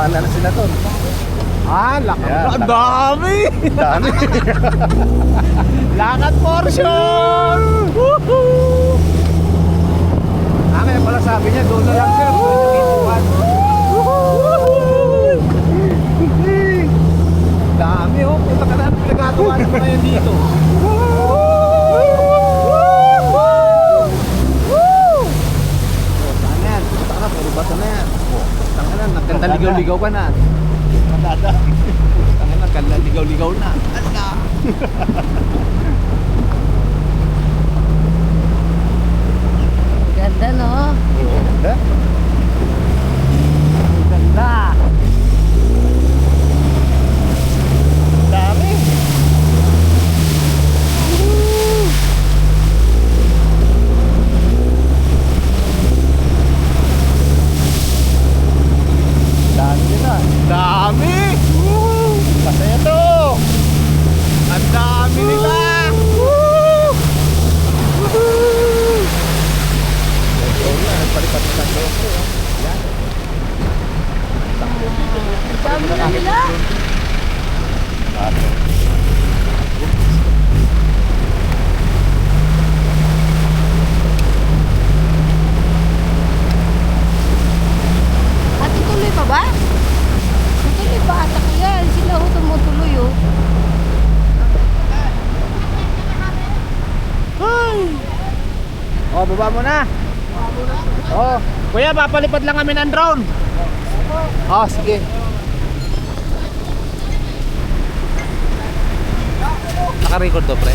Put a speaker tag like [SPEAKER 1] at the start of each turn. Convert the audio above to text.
[SPEAKER 1] bahala na sila doon.
[SPEAKER 2] Lakad.
[SPEAKER 1] Yan,
[SPEAKER 2] Ang dami!
[SPEAKER 1] Dami.
[SPEAKER 2] Lakad portion! Woohoo!
[SPEAKER 1] Kaya pala sabi niya, doon na lang sir. Doon yung ituan. Dami oh. Punta ka na. Pinagagawa naman ngayon dito. Saan na yan? Punta ka na. Puro bato na yan. Tanga na. Nagkandaligaw-ligaw ka na. Tanga na. Nagkandaligaw-ligaw na. Ala!
[SPEAKER 3] Ganda, no?
[SPEAKER 1] Ganda.
[SPEAKER 2] Ganda!
[SPEAKER 1] Dami. Dami nila.
[SPEAKER 2] Dami!
[SPEAKER 1] Masaya to.
[SPEAKER 2] Ang dami nila!
[SPEAKER 1] Nagpalipat na ng GoPro. Yan.
[SPEAKER 3] Dami na nila. At ituloy pa ba? Ituloy pa ata ko yan. Sila ho tumutuloy, oh.
[SPEAKER 2] Oh, baba mo na. Oh, kuya, papalipad lang kami ng drone. Oh, sige. Naka-record to, pre.